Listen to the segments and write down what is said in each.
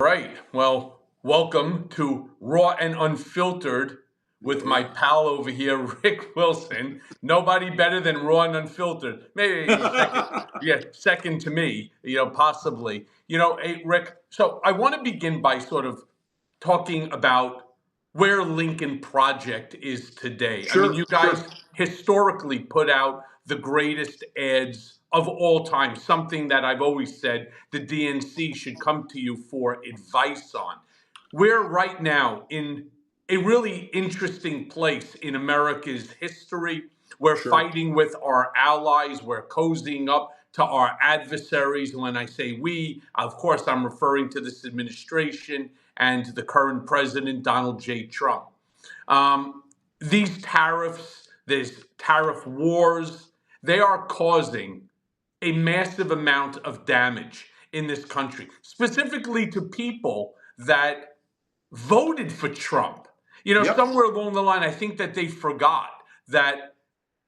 Right. Well, welcome to Raw and Unfiltered with my pal over here, Rick Wilson. Nobody better than Raw and Unfiltered. Maybe second, yeah, second to me, possibly. Hey, Rick, so I want to begin by sort of talking about where Lincoln Project is today. I mean, Sure, you sure. guys historically put out the greatest ads of all time, something that I've always said the DNC should come to you for advice on. We're right now in a really interesting place in America's history. We're Sure. fighting with our allies, we're cozying up to our adversaries. When I say we, of course, I'm referring to this administration and the current president, Donald J. Trump. Um, these tariffs, these tariff wars, they are causing a massive amount of damage in this country, specifically to people that voted for Trump. Yep. Somewhere along the line, I think that they forgot that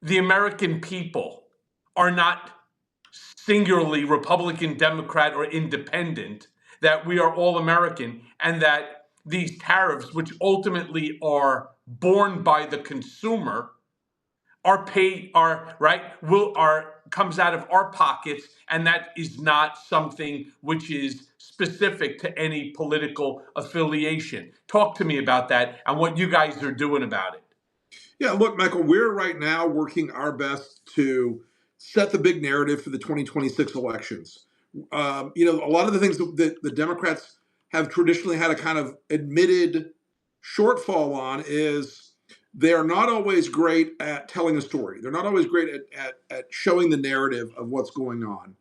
the American people are not singularly Republican, Democrat, or independent, that we are all American, and that these tariffs, which ultimately are borne by the consumer, are paid, are right, will are comes out of our pockets, and that is not something which is specific to any political affiliation. Talk to me about that and what you guys are doing about it. Yeah, look, Michael, we're right now working our best to set the big narrative for the 2026 elections. A lot of the things that the Democrats have traditionally had a kind of admitted shortfall on is they are not always great at telling a story. They're not always great at showing the narrative of what's going on.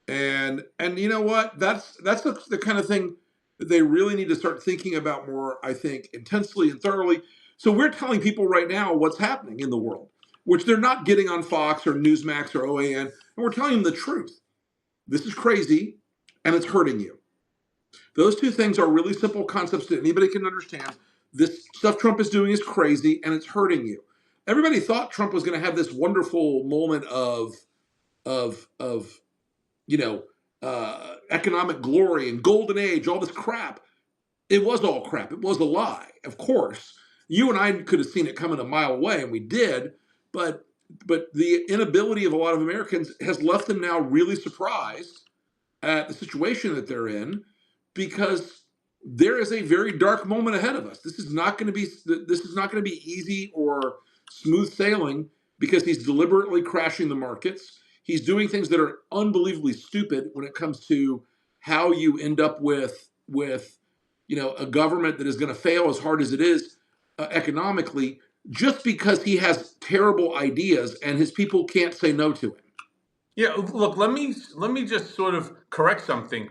And you know what? That's the kind of thing that they really need to start thinking about more, I think, intensely and thoroughly. So we're telling people right now what's happening in the world, which they're not getting on Fox or Newsmax or OAN, and we're telling them the truth. This is crazy, and it's hurting you. Those two things are really simple concepts that anybody can understand. This stuff Trump is doing is crazy, and it's hurting you. Everybody thought Trump was going to have this wonderful moment of economic glory and golden age, all this crap. It was all crap. It was a lie, of course. You and I could have seen it coming a mile away, and we did. But the inability of a lot of Americans has left them now really surprised at the situation that they're in, because there is a very dark moment ahead of us. This is not going to be easy or smooth sailing, because he's deliberately crashing the markets. He's doing things that are unbelievably stupid when it comes to how you end up with a government that is going to fail as hard as it is economically, just because he has terrible ideas and his people can't say no to him. Yeah, look, let me just sort of correct something.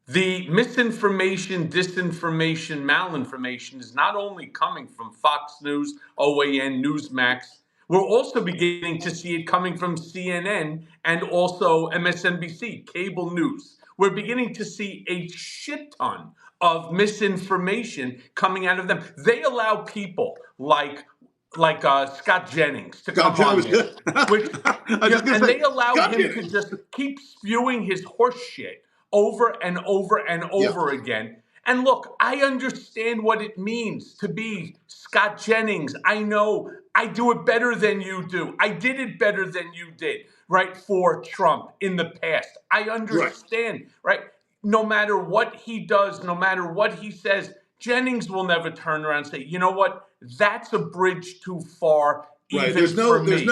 The misinformation, disinformation, malinformation is not only coming from Fox News, OAN, Newsmax. We're also beginning to see it coming from CNN and also MSNBC, cable news. We're beginning to see a shit ton of misinformation coming out of them. They allow people like Scott Jennings to God, come I on was there, just, which I was just going to and say, they allow God him to Jennings. just keep spewing his horse shit over and over and Yeah. over again. And look, I understand what it means to be Scott Jennings. I know I do it better than you do. I did it better than you did, right, for Trump in the past. I Right. understand, right? No matter what he does, no matter what he says, Jennings will never turn around and say, you know what, that's a bridge too far, Right. even for me.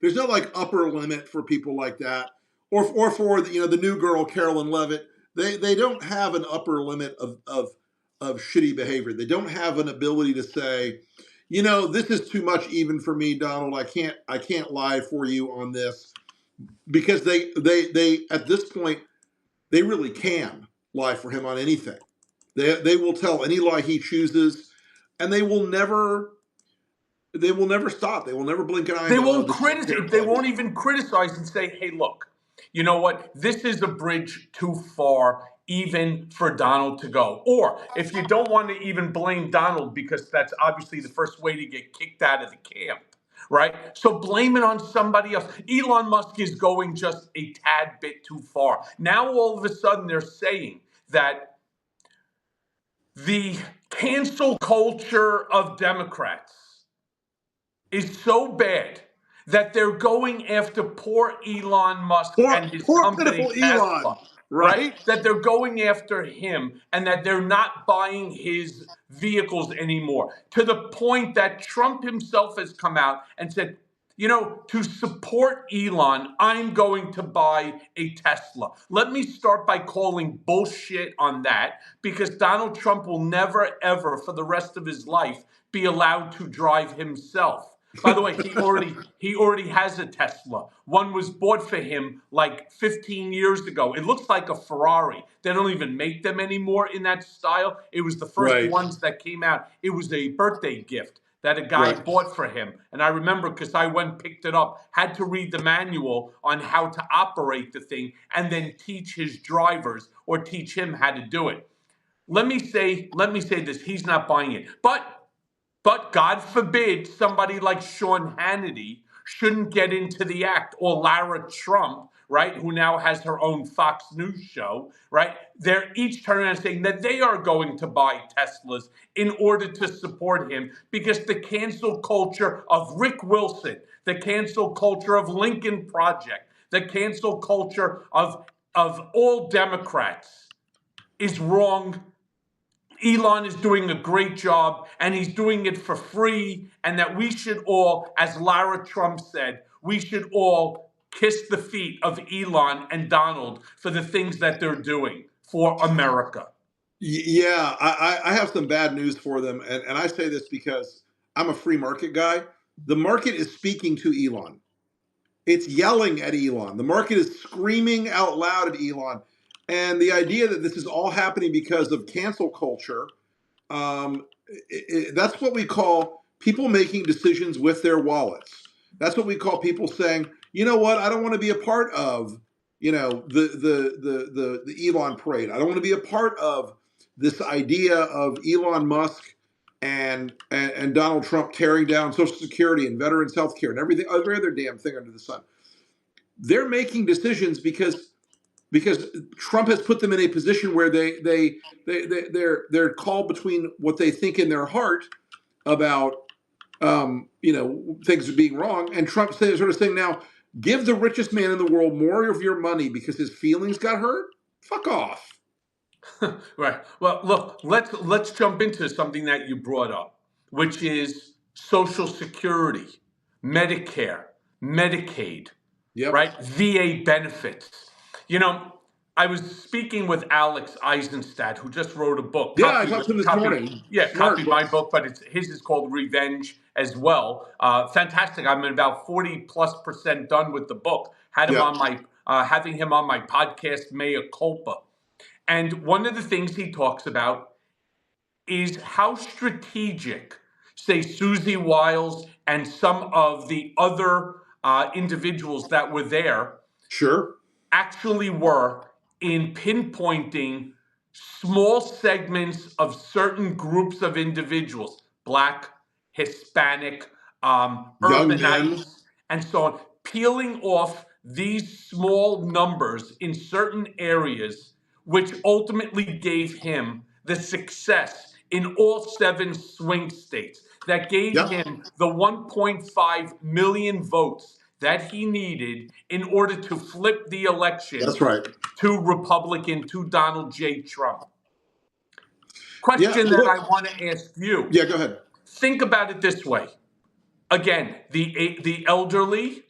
There's no like upper limit for people like that, or for the new girl Carolyn Levitt. They don't have an upper limit of shitty behavior. They don't have an ability to say, this is too much even for me, Donald. I can't lie for you on this, because they at this point they really can lie for him on anything. They will tell any lie he chooses, and they will never stop. They will never blink an eye and They go, "Oh, won't this is criticize. They terrible." won't even criticize and say, "Hey, look, you know what? This is a bridge too far, even for Donald to go." Or if you don't want to even blame Donald, because that's obviously the first way to get kicked out of the camp, right? So blame it on somebody else. Elon Musk is going just a tad bit too far. Now all of a sudden they're saying that The cancel culture of Democrats is so bad that they're going after poor Elon Musk and his Poor company pitiful Elon, Tesla, right? right? That they're going after him and that they're not buying his vehicles anymore. To the point that Trump himself has come out and said, to support Elon, I'm going to buy a Tesla. Let me start by calling bullshit on that, because Donald Trump will never, ever, for the rest of his life, be allowed to drive himself. By the way, he already has a Tesla. One was bought for him like 15 years ago. It looks like a Ferrari. They don't even make them anymore in that style. It was the first Right, ones that came out. It was a birthday gift that a guy right. bought for him. And I remember, because I went, picked it up, had to read the manual on how to operate the thing and then teach his drivers or teach him how to do it. Let me say this, he's not buying it. But God forbid somebody like Sean Hannity shouldn't get into the act, or Lara Trump, right, who now has her own Fox News show, right? They're each turning around saying that they are going to buy Teslas in order to support him, because the cancel culture of Rick Wilson, the cancel culture of Lincoln Project, the cancel culture of all Democrats is wrong. Elon is doing a great job, and he's doing it for free, and that we should all, as Lara Trump said, we should all kiss the feet of Elon and Donald for the things that they're doing for America. Yeah, I have some bad news for them. And I say this because I'm a free market guy. The market is speaking to Elon. It's yelling at Elon. The market is screaming out loud at Elon. And the idea that this is all happening because of cancel culture, that's what we call people making decisions with their wallets. That's what we call people saying, you know what, I don't want to be a part of, the Elon parade. I don't want to be a part of this idea of Elon Musk and Donald Trump tearing down Social Security and veterans health care and everything, every other damn thing under the sun. They're making decisions because Trump has put them in a position where they're called between what they think in their heart about things being wrong, and Trump sort of saying, now give the richest man in the world more of your money because his feelings got hurt. Fuck off. Right. Well, look, let's jump into something that you brought up, which is Social Security, Medicare, Medicaid, Yep. right? VA benefits. You know, I was speaking with Alex Eisenstadt, who just wrote a book. Yeah, I talked to him this morning. Smart Copied book. my book, but his is called Revenge as well. Fantastic. I'm about 40+% done with the book. Yeah. Having him on my podcast, Mea Culpa. And one of the things he talks about is how strategic, say, Susie Wiles and some of the other individuals that were there Sure. actually were in pinpointing small segments of certain groups of individuals, Black, Hispanic, Young men. urbanites, and so on, peeling off these small numbers in certain areas, which ultimately gave him the success in all 7 swing states, that gave Yep. him the 1.5 million votes that he needed in order to flip the election That's right. to Donald J. Trump. Yeah. Question that I Look. want to ask you. Yeah. Go ahead. Think about it this way. Again, the elderly,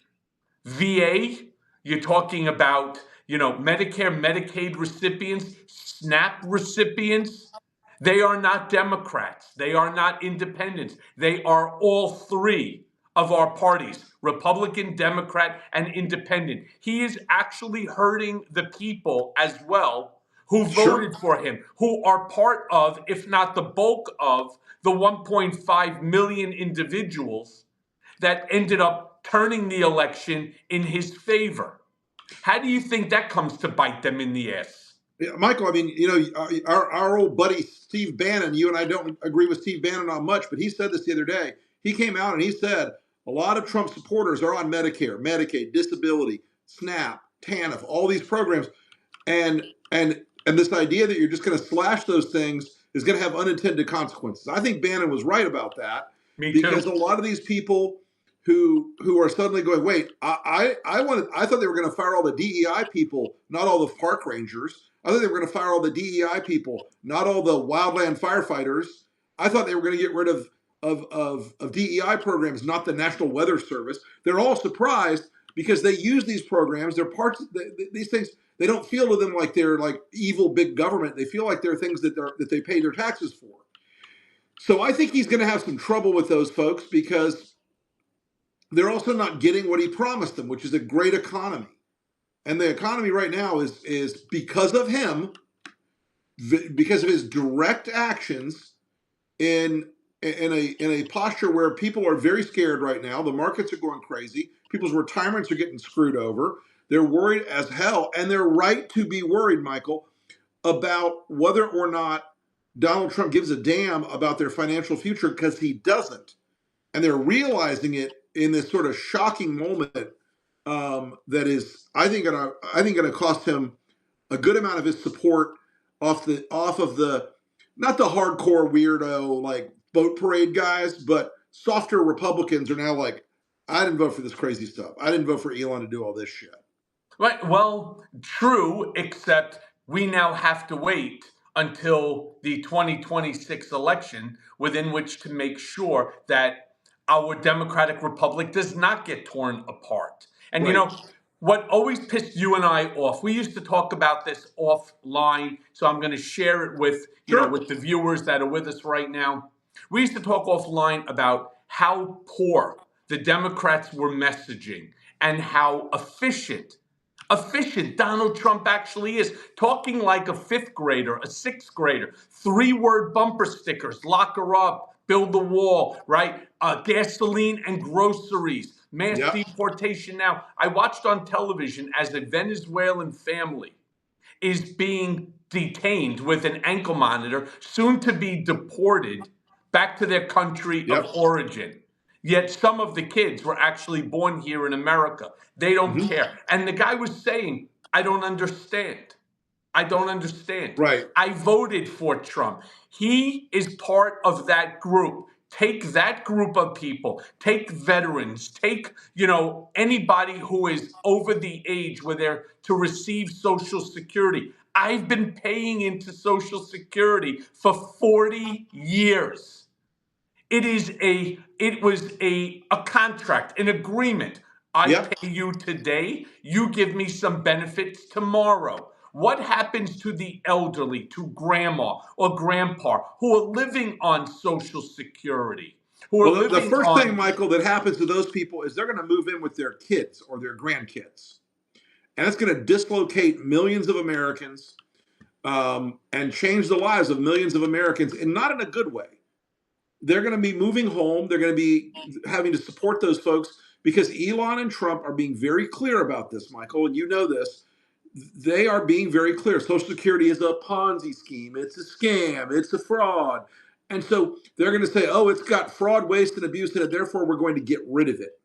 VA, you're talking about, Medicare, Medicaid recipients, SNAP recipients. They are not Democrats. They are not independents. They are all 3 of our parties, Republican, Democrat, and Independent. He is actually hurting the people as well who Sure. voted for him, who are part of, if not the bulk of, the 1.5 million individuals that ended up turning the election in his favor. How do you think that comes to bite them in the ass? Yeah, Michael, I mean, our old buddy Steve Bannon, you and I don't agree with Steve Bannon on much, but he said this the other day. He came out and he said a lot of Trump supporters are on Medicare, Medicaid, disability, SNAP, TANF, all these programs. And this idea that you're just going to slash those things is going to have unintended consequences. I think Bannon was right about that Me because too. a lot of these people who are suddenly going, wait, I thought they were going to fire all the DEI people, not all the park rangers. I thought they were going to fire all the DEI people, not all the wildland firefighters. I thought they were going to get rid of DEI programs, not the National Weather Service. They're all surprised because they use these programs. They're parts. These things. They don't feel to them like they're like evil big government. They feel like they're things that they pay their taxes for. So I think he's going to have some trouble with those folks because they're also not getting what he promised them, which is a great economy. And the economy right now is because of him, because of his direct actions in a posture where people are very scared right now. The markets are going crazy. People's retirements are getting screwed over. They're worried as hell, and they're right to be worried, Michael, about whether or not Donald Trump gives a damn about their financial future, because he doesn't. And they're realizing it in this sort of shocking moment that is, I think, going to cost him a good amount of his support off of the not the hardcore weirdo like boat parade guys, but softer Republicans are now like, I didn't vote for this crazy stuff. I didn't vote for Elon to do all this shit. Right. Well, true, except we now have to wait until the 2026 election within which to make sure that our democratic republic does not get torn apart. And Right. what always pissed you and I off, we used to talk about this offline, so I'm going to share it with, Sure. with the viewers that are with us right now. We used to talk offline about how poor the Democrats were messaging and how efficient Donald Trump actually is, talking like a fifth grader, a sixth grader, 3-word bumper stickers, lock her up, build the wall, right? Gasoline and groceries, mass Yep. deportation. Now, I watched on television as a Venezuelan family is being detained with an ankle monitor, soon to be deported back to their country of Yep. origin. Yet some of the kids were actually born here in America. They don't care. And the guy was saying, I don't understand. I don't understand. Right. I voted for Trump. He is part of that group. Take that group of people, take veterans, take, anybody who is over the age where they're to receive Social Security. I've been paying into Social Security for 40 years. It was a contract, an agreement. I Yep. pay you today, you give me some benefits tomorrow. What happens to the elderly, to grandma or grandpa who are living on Social Security, who are Well, the living first thing, on Michael, that happens to those people is they're going to move in with their kids or their grandkids. And it's going to dislocate millions of Americans and change the lives of millions of Americans, and not in a good way. They're going to be moving home. They're going to be having to support those folks because Elon and Trump are being very clear about this, Michael, and you know this. They are being very clear. Social Security is a Ponzi scheme. It's a scam. It's a fraud. And so they're going to say, oh, it's got fraud, waste, and abuse in it. Therefore, we're going to get rid of it.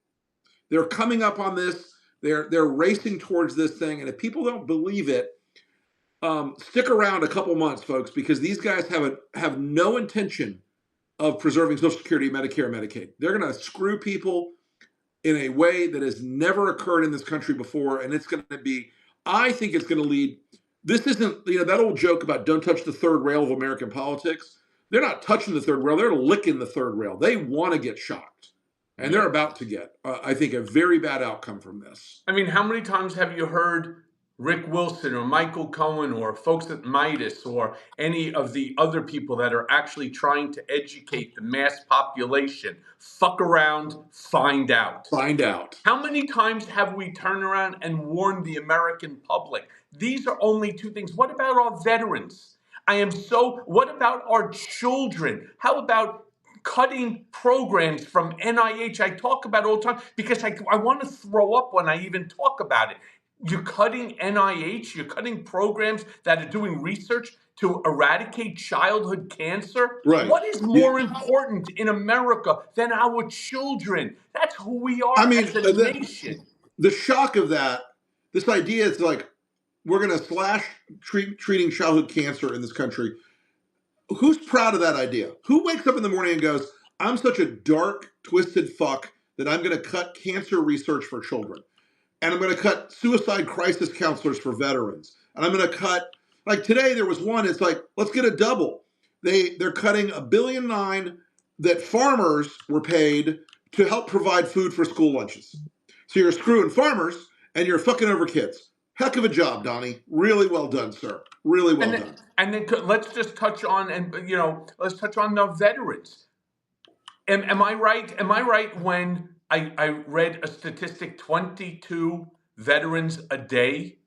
They're coming up on this. They're racing towards this thing. And if people don't believe it, stick around a couple months, folks, because these guys have no intention of preserving Social Security, Medicare, and Medicaid. They're going to screw people in a way that has never occurred in this country before. And it's going to be, I think it's going to lead, this isn't, that old joke about don't touch the third rail of American politics. They're not touching the third rail. They're licking the third rail. They want to get shocked. And they're about to get, I think, a very bad outcome from this. I mean, how many times have you heard Rick Wilson or Michael Cohen or folks at Midas or any of the other people that are actually trying to educate the mass population? Fuck around, find out. Find out. How many times have we turned around and warned the American public? These are only two things. What about our veterans? What about our children? How about cutting programs from NIH? I talk about it all the time because I want to throw up when I even talk about it. You're cutting NIH, you're cutting programs that are doing research to eradicate childhood cancer. Right. What is more important in America than our children? That's who we are as a nation. The shock of that, this idea is like, we're going to slash treating childhood cancer in this country. who's proud of that idea? Who wakes up in the morning and goes, I'm such a dark, twisted fuck that I'm going to cut cancer research for children, and I'm going to cut suicide crisis counselors for veterans, and I'm going to cut, like today there was one, it's like, let's get a double. They're cutting $1.9 billion that farmers were paid to help provide food for school lunches. So you're screwing farmers and you're fucking over kids. Heck of a job, Donnie. Really well done, sir. Really well done. And then let's just touch on, let's touch on the veterans. Am I right? Am I right when I read a statistic? 22 veterans a day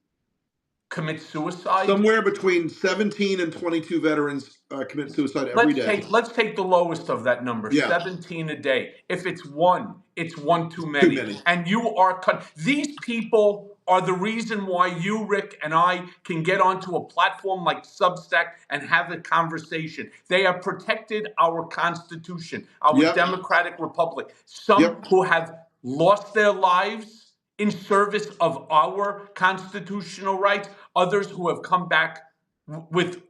commit suicide. Somewhere between 17 and 22 veterans commit suicide every day. Let's take the lowest of that number, Yeah. 17 a day. If it's one too many. Too many. And you are these people are the reason why you, Rick, and I can get onto a platform like Substack and have a conversation. They have protected our Constitution, our democratic republic. Some who have lost their lives in service of our constitutional rights, others who have come back with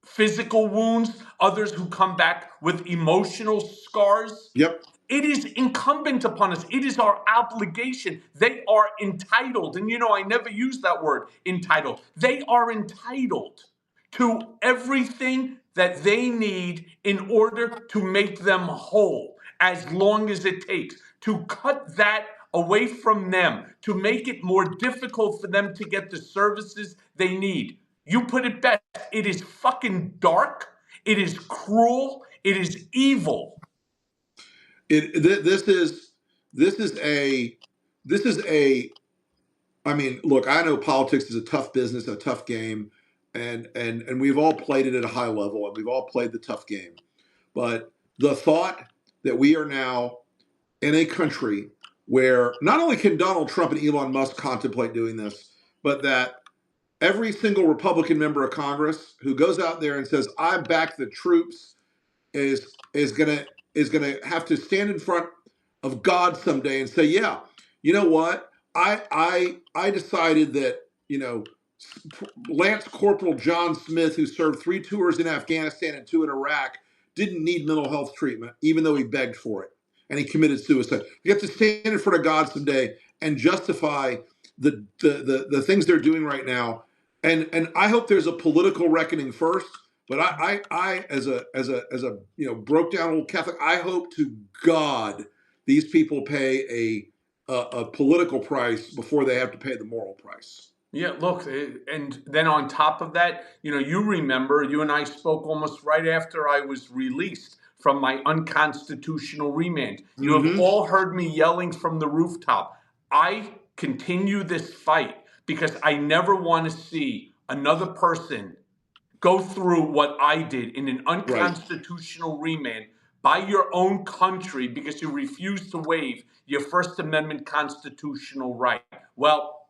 physical wounds, others who come back with emotional scars. Yep. It is incumbent upon us. It is our obligation. They are entitled. And I never use that word, entitled. They are entitled to everything that they need in order to make them whole, as long as it takes. To cut that away from them, to make it more difficult for them to get the services they need. You put it best. It is fucking dark. It is cruel. It is evil. This is a. I mean, look, I know politics is a tough business, a tough game, and we've all played it at a high level, and we've all played the tough game. But the thought that we are now in a country where not only can Donald Trump and Elon Musk contemplate doing this, but that every single Republican member of Congress who goes out there and says, "I back the troops," is gonna have to stand in front of God someday and say, "Yeah, you know what? I decided that Lance Corporal John Smith, who served 3 tours in Afghanistan and 2 in Iraq, didn't need mental health treatment, even though he begged for it, and he committed suicide." You have to stand in front of God someday and justify the things they're doing right now. And I hope there's a political reckoning first. But I as a broke down old Catholic, I hope to God these people pay a political price before they have to pay the moral price. Yeah, look, and then on top of that, you remember, you and I spoke almost right after I was released from my unconstitutional remand. You have all heard me yelling from the rooftop. I continue this fight because I never want to see another person go through what I did in an unconstitutional remand by your own country because you refuse to waive your First Amendment constitutional right. Well,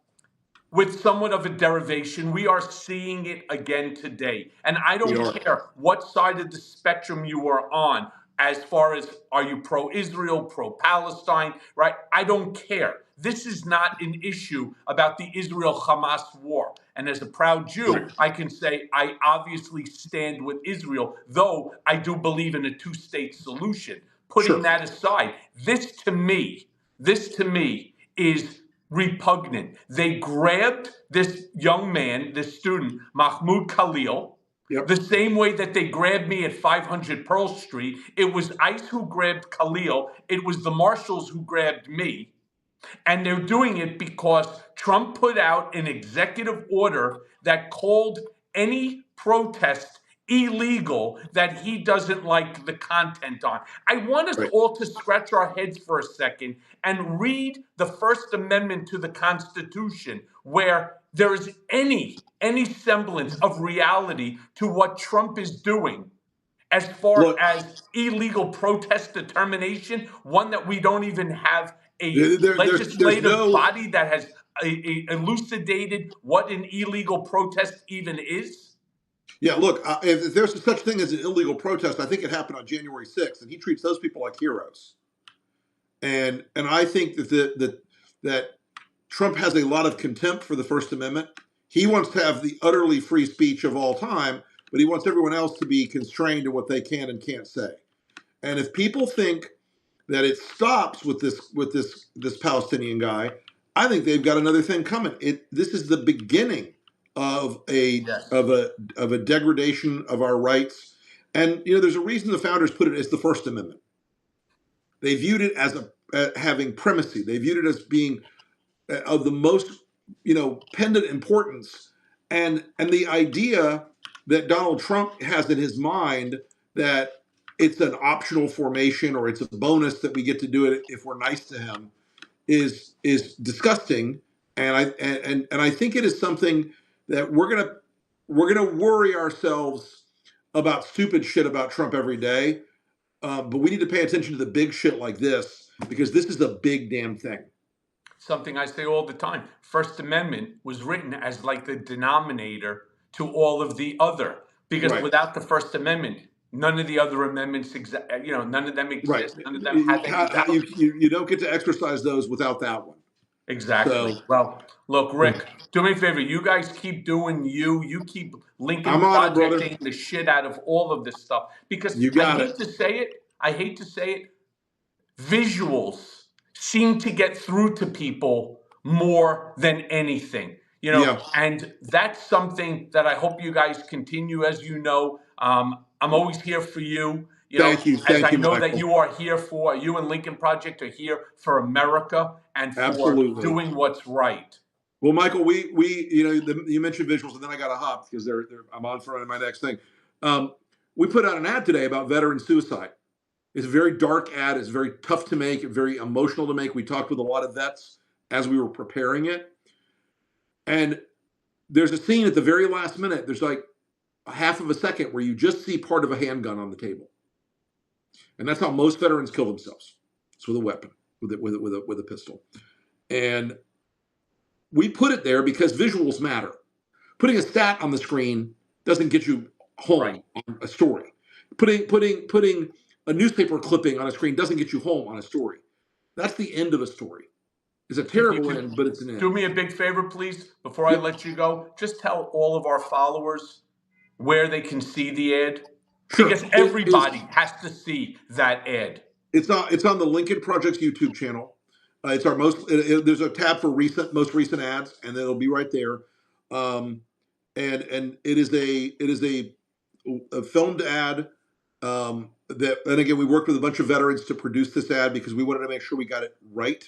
with somewhat of a derivation, we are seeing it again today. And I don't care what side of the spectrum you are on, as far as are you pro-Israel, pro-Palestine, right? I don't care. This is not an issue about the Israel-Hamas war. And as a proud Jew, I can say I obviously stand with Israel, though I do believe in a two-state solution. Putting that aside, this to me is repugnant. They grabbed this young man, this student, Mahmoud Khalil, the same way that they grabbed me at 500 Pearl Street. It was ICE who grabbed Khalil. It was the marshals who grabbed me. And they're doing it because Trump put out an executive order that called any protest illegal that he doesn't like the content on. I want us all to scratch our heads for a second and read the First Amendment to the Constitution, where there is any semblance of reality to what Trump is doing as far as illegal protest determination, one that we don't even have a legislative body that has elucidated what an illegal protest even is. Yeah, look, if there's such thing as an illegal protest, I think it happened on January 6th, and he treats those people like heroes. And I think that Trump has a lot of contempt for the First Amendment. He wants to have the utterly free speech of all time, but he wants everyone else to be constrained to what they can and can't say. And if people think that it stops with this Palestinian guy, I think they've got another thing coming. This is the beginning of a Yes. of a degradation of our rights. And there's a reason the founders put it as the First Amendment. They viewed it as having primacy. They viewed it as being of the most pendant importance. And the idea that Donald Trump has in his mind that it's an optional formation or it's a bonus that we get to do it if we're nice to him is disgusting. And I think it is something that we're gonna worry ourselves about stupid shit about Trump every day. But we need to pay attention to the big shit like this, because this is a big damn thing. Something I say all the time. First Amendment was written as like the denominator to all of the other, because Right. without the First Amendment, none of the other amendments, none of them exist. Right. None of them have any value. You don't get to exercise those without that one. Exactly. So, well, look, Rick, do me a favor. You guys keep doing you. You keep linking I'm on it, brother. projecting the shit out of all of this stuff. Because You got I hate to say it, visuals seem to get through to people more than anything. Yeah. And that's something that I hope you guys continue. As you know, I'm always here for you. Thank you. As I know Michael. that you are here for, you and Lincoln Project are here for America and for Absolutely. doing what's right. Well, Michael, we you mentioned visuals, and then I got to hop because I'm on for my next thing. We put out an ad today about veteran suicide. It's a very dark ad. It's very tough to make, very emotional to make. We talked with a lot of vets as we were preparing it. And there's a scene at the very last minute. There's like a half of a second where you just see part of a handgun on the table. And that's how most veterans kill themselves. It's with a weapon, with a pistol. And we put it there because visuals matter. Putting a stat on the screen doesn't get you home on a story. Putting a newspaper clipping on a screen doesn't get you home on a story. That's the end of a story. It's a terrible end, but it's an end. Do me a big favor, please, before I let you go. Just tell all of our followers where they can see the ad. Sure. Because everybody has to see that ad. It's on the Lincoln Project's YouTube channel. It's our there's a tab for most recent ads, and it'll be right there. And it is a filmed ad. And again, we worked with a bunch of veterans to produce this ad because we wanted to make sure we got it right.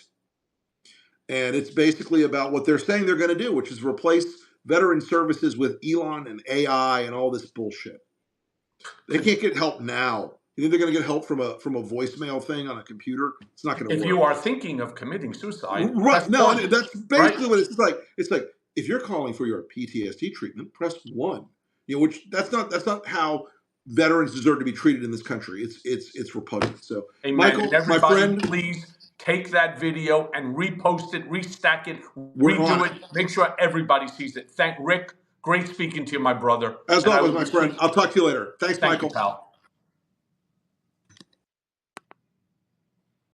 And it's basically about what they're saying they're going to do, which is replace veteran services with Elon and AI and all this bullshit. They can't get help now. You think they're going to get help from a voicemail thing on a computer? It's not going to work. If you are thinking of committing suicide, right? No, that's basically what it's like. It's like if you're calling for your PTSD treatment, press 1. Which that's not how veterans deserve to be treated in this country. It's repugnant. So, Amen. Michael, my friend, please take that video and repost it, restack it, redo it. Make sure everybody sees it. Thank Rick. Great speaking to you, my brother. As always, my friend. I'll talk to you later. Thanks, Michael. Thank you, pal.